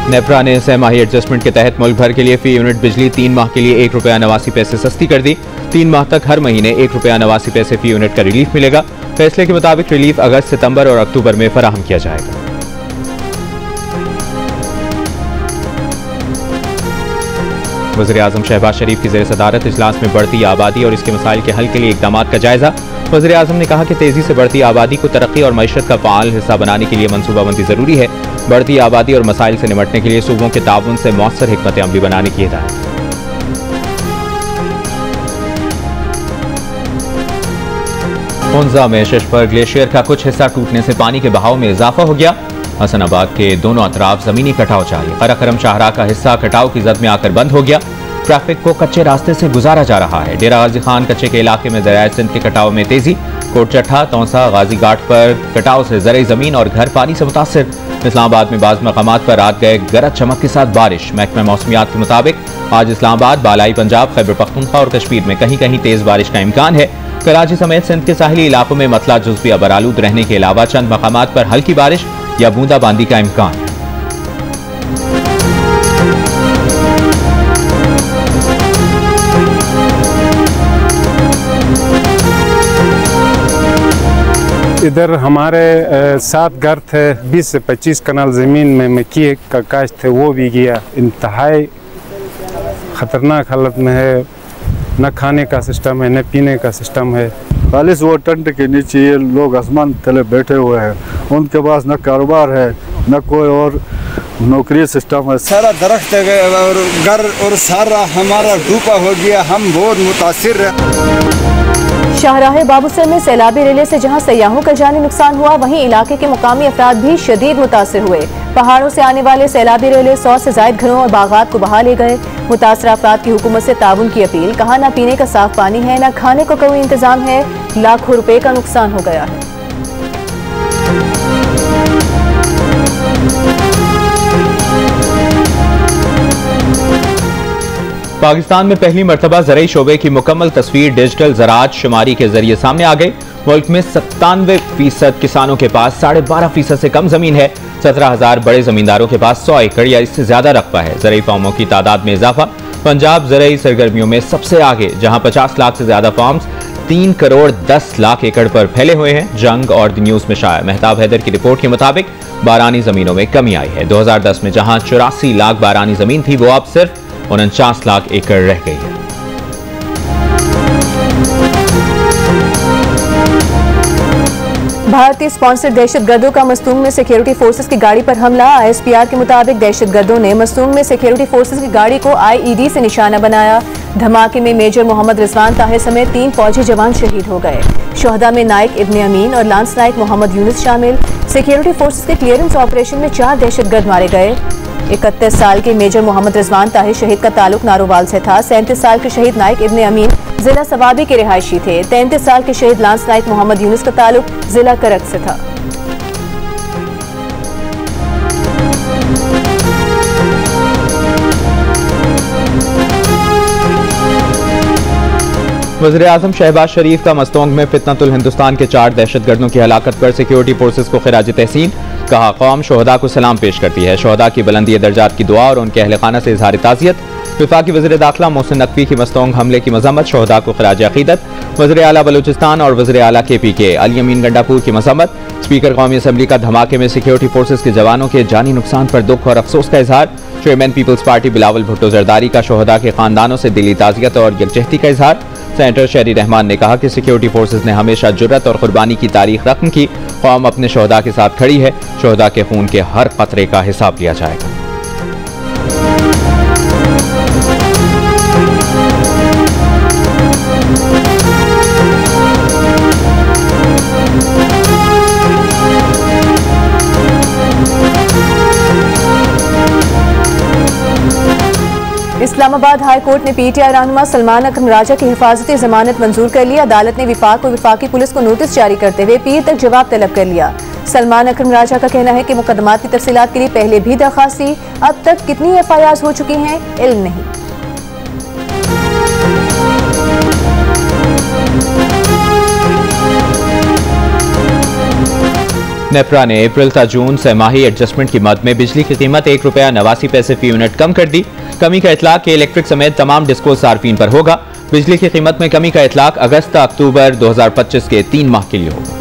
नेपरा ने सहमाही एडजस्टमेंट के तहत मुल्क भर के लिए फी यूनिट बिजली 3 माह के लिए ₹1.89 सस्ती कर दी। 3 माह तक हर महीने ₹1.89 फी यूनिट का रिलीफ मिलेगा। फैसले के मुताबिक रिलीफ अगस्त, सितंबर और अक्टूबर में फराहम किया जाएगा। वज़ीर-ए-आज़म शहबाज शरीफ की ज़ेर सदारत इजलास में बढ़ती आबादी और इसके मसाइल के हल के लिए इक़दाम का जायजा। वज़ीर-ए-आज़म ने कहा कि तेजी से बढ़ती आबादी को तरक्की और मईशत का फ़ाल हिस्सा बनाने के लिए मनसूबाबंदी ज़रूरी है। बढ़ती आबादी और मसाइल से निपटने के लिए सूबों के ताउन से मौसर हिकमत अमली बनाने की हिदायत। हुंजा में शश पर ग्लेशियर का कुछ हिस्सा टूटने से पानी के बहाव में इजाफा हो गया। हसनाबाद के दोनों अतराफ जमीनी कटाव जारी। कराकरम शाहराह का हिस्सा कटाव की जद में आकर बंद हो गया। ट्रैफिक को कच्चे रास्ते से गुजारा जा रहा है। डेरा गाजी खान कच्चे के इलाके में दरियाए सिंध के कटाव में तेजी। कोटचट्ठा, तौसा, गाजी घाट पर कटाव से ज़रई ज़मीन और घर पानी से मुतासिर। इस्लामाबाद में बाज़ मकामात पर रात गए गरज चमक के साथ बारिश। महकमा मौसमियात के मुताबिक आज इस्लामाबाद, बालाई पंजाब, खैबर पख्तूनख्वा और कश्मीर में कहीं कहीं तेज बारिश का इम्कान है। कराची समेत सिंध के साहिली इलाकों में मतला जुज़वी अबरालूद रहने के अलावा चंद मकामात पर हल्की बारिश या बूंदाबांदी का इम्कान है। इधर हमारे 7 घर थे। 20 से 25 कनाल ज़मीन में मक्की का काश्त थे, वो भी गया। इंतहाई ख़तरनाक हालत में है। न खाने का सिस्टम है, न पीने का सिस्टम है। खालिश वो टेंट के नीचे ये लोग आसमान तले बैठे हुए हैं। उनके पास न कारोबार है, न कोई और नौकरी सिस्टम है। सारा दरख्त और घर और सारा हमारा डूबा हो गया। हम बहुत मुतासिर हैं। शाहराह बाबूसर में सैलाबी रेले से जहां सयाहों का जानी नुकसान हुआ, वहीं इलाके के मुकामी अफराद भी शदीद मुतासिर हुए। पहाड़ों से आने वाले सैलाबी रेले 100 से ज्यादा घरों और बागात को बहा ले गए। मुतासरा अफराद की हुकूमत से ताउन की अपील। कहा न पीने का साफ पानी है, न खाने को कोई इंतजाम है। लाखों रुपए का नुकसान हो गया है। पाकिस्तान में पहली मरतबा ज़रई शोबे की मुकम्मल तस्वीर डिजिटल ज़राअत शुमारी के जरिए सामने आ गई। मुल्क में 97% किसानों के पास 12.5% से कम जमीन है। 17,000 बड़े जमींदारों के पास 100 एकड़ या इससे ज्यादा रकबा है। ज़रई फार्मों की तादाद में इजाफा। पंजाब ज़रई सरगर्मियों में सबसे आगे, जहां 50 लाख से ज्यादा फार्म्स 3 करोड़ 10 लाख एकड़ पर फैले हुए हैं। जंग और द न्यूज में शाया मेहताब हैदर की रिपोर्ट के मुताबिक बारानी जमीनों में कमी आई है। 2010 में जहां 84 लाख बारानी जमीन थी, वो अब सिर्फ 49 लाख एकड़ रह गई है। भारतीय स्पॉन्सर्ड दहशतगर्दों का मस्तूंग में सिक्योरिटी फोर्सेस की गाड़ी पर हमला। ISPR के मुताबिक दहशतगर्दों ने मस्तूंग में सिक्योरिटी फोर्सेस की गाड़ी को IED से निशाना बनाया। धमाके में मेजर मोहम्मद रिजवान ताहिर समेत 3 फौजी जवान शहीद हो गए। शोहदा में नाइक इब्ने अमीन और लांस नाइक मोहम्मद यूनुस शामिल। सिक्योरिटी फोर्सेस के क्लियरेंस ऑपरेशन में 4 दहशतगर्द मारे गए। 31 साल के मेजर मोहम्मद रिजवान ताहिर शहीद का ताल्लुक नारोवाल से था। 37 साल के शहीद नाइक इब्ने अमीन जिला सवाबी के रिहायशी थे। 33 साल के शहीद लांस नाइक मोहम्मद यूनुस का ताल्लुक जिला करक से था। वज़ीर-ए-आज़म शहबाज शरीफ का मस्तोंग में फितनतुल हिंदुस्तान के 4 दहशतगर्दों की हलाकत पर सिक्योरिटी फोर्सेस को खिराज तहसीन। कहा, कौम शोहदा को सलाम पेश करती है। शोहदा की बुलंदी दर्जात की दुआ और उनके अहल खाना से इजहार ताज़ियत। वफाकी वज़ीर दाखिला मोहसिन नकवी की मस्तोंग हमले की मजम्मत। शोहदा को खिराज अकीदत। वज़ीर आला बलूचिस्तान और वज़ीर आला KPK अली अमीन गंडापुर की मजम्मत। स्पीकर कौमी असम्बली का धमाके में सिक्योरिटी फोर्सेस के जवानों के जानी नुकसान पर दुख और अफसोस का इजहार। Chairman Peoples Party Bilawal Bhutto Zardari का शोहदा के खानदानों से दिली ताज़ियत और यकजहती का इजहार। सेनेटर शहरी रहमान ने कहा कि सिक्योरिटी फोर्सेस ने हमेशा जुर्रत और कुर्बानी की तारीख रकम की। कौम अपने शोहदा के साथ खड़ी है। शोहदा के खून के हर कतरे का हिसाब लिया जाएगा। इस्लामाबाद हाई कोर्ट ने PTI रहनुमा सलमान अकरम राजा की हिफाजती जमानत मंजूर कर लिया। अदालत ने विफाक और विफाकी पुलिस को नोटिस जारी करते हुए पीर तक जवाब तलब कर लिया। सलमान अकरम राजा का कहना है कि मुकदमात की तफसीलात के लिए पहले भी दरखास्त थी। अब तक कितनी FIRs हो चुकी हैं, इल्म नहीं। नेपरा ने अप्रैल से जून सहमाही एडजस्टमेंट की मद में बिजली की कीमत ₹1.89 फी यूनिट कम कर दी। कमी का इतलाक के इलेक्ट्रिक समेत तमाम डिस्को सार्फिन पर होगा। बिजली की कीमत में कमी का इतलाक अगस्त अक्टूबर 2025 के 3 माह के लिए होगा।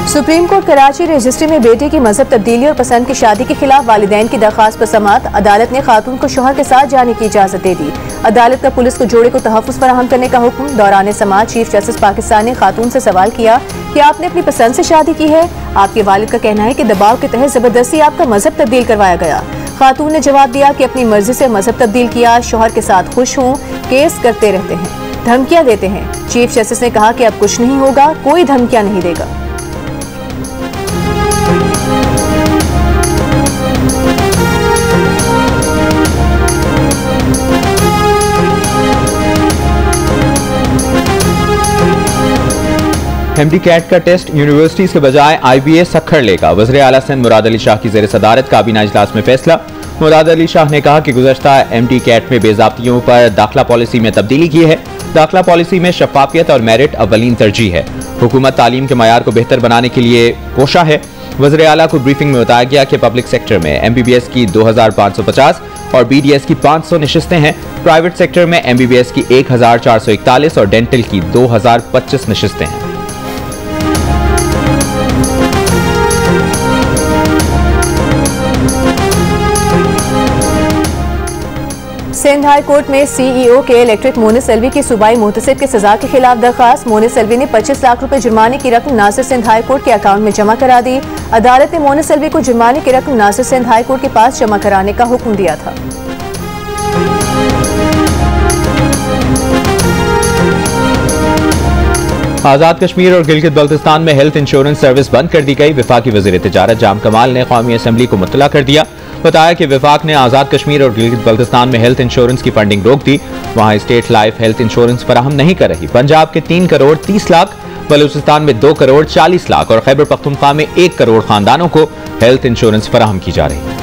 सुप्रीम कोर्ट कराची रजिस्ट्री में बेटे की मजहब तब्दीली और पसंद की शादी के खिलाफ वालिदैन की दरखास्त पर समाअत। अदालत ने खातून को शौहर के साथ जाने की इजाजत दे दी। अदालत का पुलिस को जोड़े को तहफ्फुज़ फराहम करने का हुक्म। दौरान समाअत चीफ जस्टिस पाकिस्तान ने खातून से सवाल किया कि आपने अपनी पसंद से शादी की है। आपके वालिद का कहना है कि दबाव के तहत जबरदस्ती आपका मजहब तब्दील करवाया गया। खातून ने जवाब दिया कि अपनी मर्जी से मजहब तब्दील किया, शौहर के साथ खुश हूँ, केस करते रहते हैं, धमकियां देते हैं। चीफ जस्टिस ने कहा कि अब कुछ नहीं होगा, कोई धमकियां नहीं देगा। MD कैट का टेस्ट यूनिवर्सिटीज के बजाय IBA सखर लेगा। वज़ीर आला सिंध मुराद अली शाह की ज़ेर सदारत काबीना इजलास में फैसला। मुराद अली शाह ने कहा कि गुज़श्ता MD कैट में बेज़ाब्तियों पर दाखिला पॉलिसी में तब्दीली की है। दाखिला पॉलिसी में शफाफियत और मेरिट अव्वलीन तरजीह है। हुकूमत तालीम के मयार को बेहतर बनाने के लिए कोशा है। वज़ीर आला को ब्रीफिंग में बताया गया कि पब्लिक सेक्टर में MBBS की 2550 और BDS की 500 नशिस्तें हैं। प्राइवेट सेक्टर में MBBS की 1441 और डेंटल की 2025 नशिस्तें हैं। सिंध हाई कोर्ट में CEO के इलेक्ट्रिक मोनिस अलवी की सूबाई मुहतसिब की सजा के खिलाफ दरखास्त। मोनिस अलवी ने 25 लाख रुपए जुर्माने की रकम नासिर सिंध हाई कोर्ट के अकाउंट में जमा करा दी। अदालत ने मोनिस अलवी को जुर्माने की रकम नासिर सिंध हाई कोर्ट के पास जमा कराने का हुक्म दिया था। आज़ाद कश्मीर और गिलगित बल्तिस्तान में हेल्थ इंश्योरेंस सर्विस बंद कर दी गई। वफाकी वज़ीर तिजारत जाम कमाल ने कौमी असम्बली को मुत्तला कर दिया। बताया कि विफाक ने आज़ाद कश्मीर और गिलगित बल्तिस्तान में हेल्थ इंश्योरेंस की फंडिंग रोक दी। वहां स्टेट लाइफ हेल्थ इंश्योरेंस फराहम नहीं कर रही। पंजाब के 3 करोड़ 30 लाख, बलूचिस्तान में 2 करोड़ 40 लाख और खैबर पख्तूनख्वा में 1 करोड़ खानदानों को हेल्थ इंश्योरेंस फराहम की जा रही है।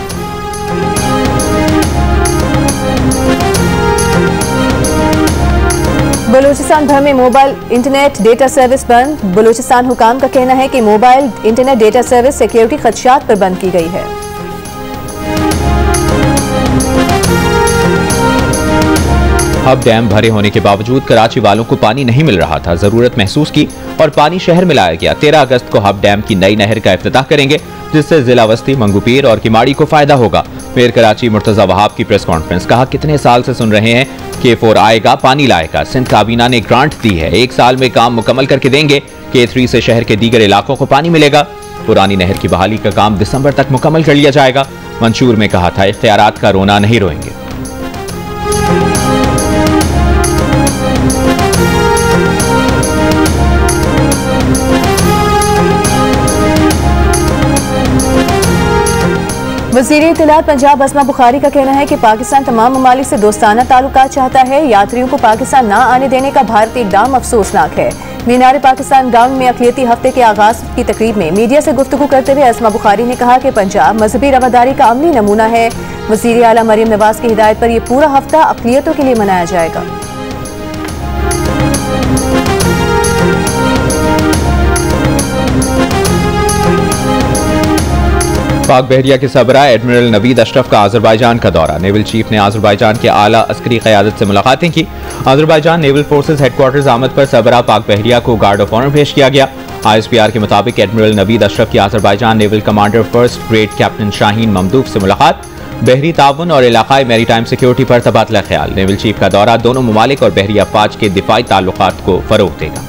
बलूचिस्तान भर में मोबाइल इंटरनेट डेटा सर्विस बंद। बलूचिस्तान हुकाम का कहना है कि mobile internet data service security खदशात पर बंद की गई है। हब डैम भरे होने के बावजूद कराची वालों को पानी नहीं मिल रहा था। जरूरत महसूस की और पानी शहर में लाया गया। 13 अगस्त को हब डैम की नई नहर का इफ्तिताह करेंगे, जिससे जिला वस्ती, मंगूपीर और किमाड़ी को फायदा होगा। मेयर कराची मुर्तजा वहाब की प्रेस कॉन्फ्रेंस। कहा, कितने साल से सुन रहे हैं K4 आएगा, पानी लाएगा। सिंध काबीना ने ग्रांट दी है, 1 साल में काम मुकम्मल करके देंगे। K3 से शहर के दीगर इलाकों को पानी मिलेगा। पुरानी नहर की बहाली का काम दिसंबर तक मुकम्मल कर लिया जाएगा। मंशूर में कहा था, इख्तियारात का रोना नहीं रोएंगे। वज़ीर इत्तलात पंजाब अस्मा बुखारी का कहना है कि पाकिस्तान तमाम ममालिक से दोस्ताना ताल्लुकात चाहता है। यात्रियों को पाकिस्तान न आने देने का भारतीय इक़दाम अफसोसनाक है। मीनार पाकिस्तान ग्राउंड में अक़लियती हफ्ते के आगाज की तकरीब में मीडिया से गुफ्तगू करते हुए अस्मा बुखारी ने कहा कि पंजाब मजहबी रवादारी का अमली नमूना है। वज़ीर आला मरियम नवाज की हिदायत पर यह पूरा हफ्ता अक़लियतों के लिए मनाया जाएगा। पाक बहरिया के सबरा एडमिरल नवीद अशरफ का आज़रबाईजान का दौरा। नेवल चीफ ने आज़रबाईजान के आला अस्करी क़यादत से मुलाकातें की। आज़रबाईजान नेवल फोर्सेज हेडक्वार्टर्स आमद पर सबरा पाक बहरिया को गार्ड ऑफ ऑनर पेश किया गया। ISPR के मुताबिक एडमिरल नवीद अशरफ की Azerbaijan naval commander first grade captain Shahin Mammadov से मुलाकात। बहरी ताउन और इलाकाई मैरीटाइम सिक्योरिटी पर तबादला ख्याल। नेवल चीफ का दौरा दोनों ममालिक और बहरी अफवाज के दिफाई ताल्लुकात को फरोग देगा।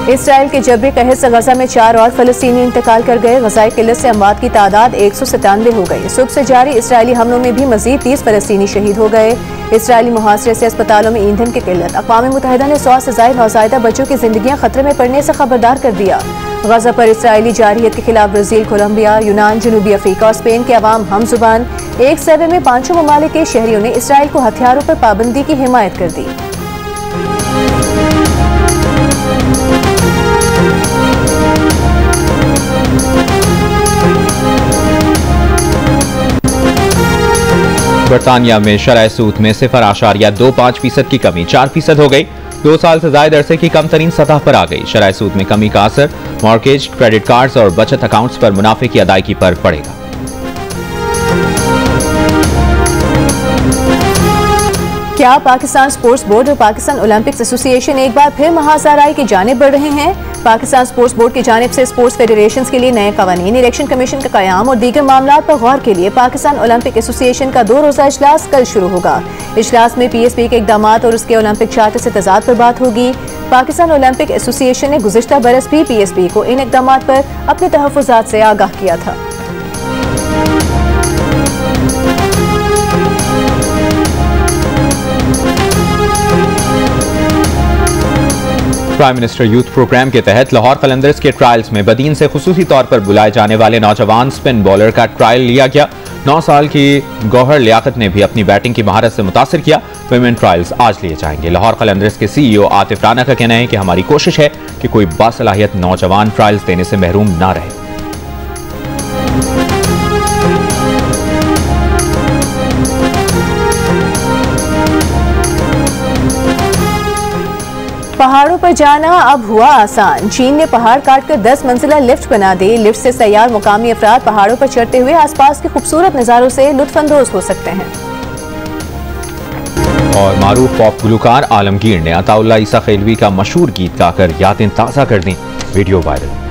इसराइल के जबरी कहर से गजा में 4 और फलस्तीनी इंतकाल कर गए। गजाई किल्लत से अमवात की तादाद 197 हो गई। सुबह से जारी इसराइली हमलों में भी मजीद 30 फलस्तीनी शहीद हो गए। इसराइली मुहासरे से अस्पतालों में ईंधन की किल्लत। अक़वाम मुत्तहिदा ने 100 से ज़ायद नौज़ायदा बच्चों की जिंदगियां खतरे में पड़ने से खबरदार कर दिया। गजा पर इसराइली जारहियत के खिलाफ ब्राजील, कोलंबिया, यूनान, जनूबी अफ्रीका और स्पेन के अवाम हम जुबान। एक सर्वे में 5 ममालिक के शहरियों ने इसराइल को हथियारों पर पाबंदी की हिमायत कर दी। बरतानिया में शरह सूद में 0.25% की कमी 4% हो गई। 2 साल से ज्यादा अरसे की कम तरीन सतह पर आ गई। शरह सूद में कमी का असर मॉर्गेज, क्रेडिट कार्ड्स और बचत अकाउंट्स पर मुनाफे की अदायगी पर पड़ेगा। क्या पाकिस्तान स्पोर्ट्स बोर्ड और पाकिस्तान ओलंपिक्स एसोसिएशन एक बार फिर महासाराई की जानिब बढ़ रहे हैं? पाकिस्तान स्पोर्ट्स बोर्ड की जानिब से स्पोर्ट्स फेडरेशंस के लिए नए कवानीन, इलेक्शन कमीशन का कयाम और दीगर मामला पर गौर के लिए पाकिस्तान ओलंपिक एसोसिएशन का 2 रोजा इजलास कल शुरू होगा। इजलास में PSP के इकदाम और उसके ओलंपिक चार्टर से तजाद पर बात होगी। पाकिस्तान ओलंपिक एसोसिएशन ने गुज़िश्ता बरस भी PSP को इन इकदाम पर अपने तहफ़्फ़ुज़ात से आगाह किया था। प्राइम मिनिस्टर यूथ प्रोग्राम के तहत लाहौर कलंदर्स के ट्रायल्स में बदीन से खुसूसी तौर पर बुलाए जाने वाले नौजवान स्पिन बॉलर का ट्रायल लिया गया। 9 साल की गौहर लियाकत ने भी अपनी बैटिंग की महारत से मुतासिर किया। विमेन ट्रायल्स आज लिए जाएंगे। लाहौर कलंदर्स के CEO आतिफ राना का कहना है कि हमारी कोशिश है कि कोई बासलाहियत नौजवान ट्रायल्स देने से महरूम ना रहे। पहाड़ों पर जाना अब हुआ आसान। चीन ने पहाड़ काटकर 10 मंजिला लिफ्ट बना दी। लिफ्ट से सैयार मुकामी अफराद पहाड़ों पर चढ़ते हुए आसपास के खूबसूरत नज़ारों से लुत्फानंदोज हो सकते हैं। और मारूफ पॉप गुलकार आलमगीर ने अताउल्लाह ईसा खेलवी का मशहूर गीत गाकर यादें ताज़ा कर दी। Video viral.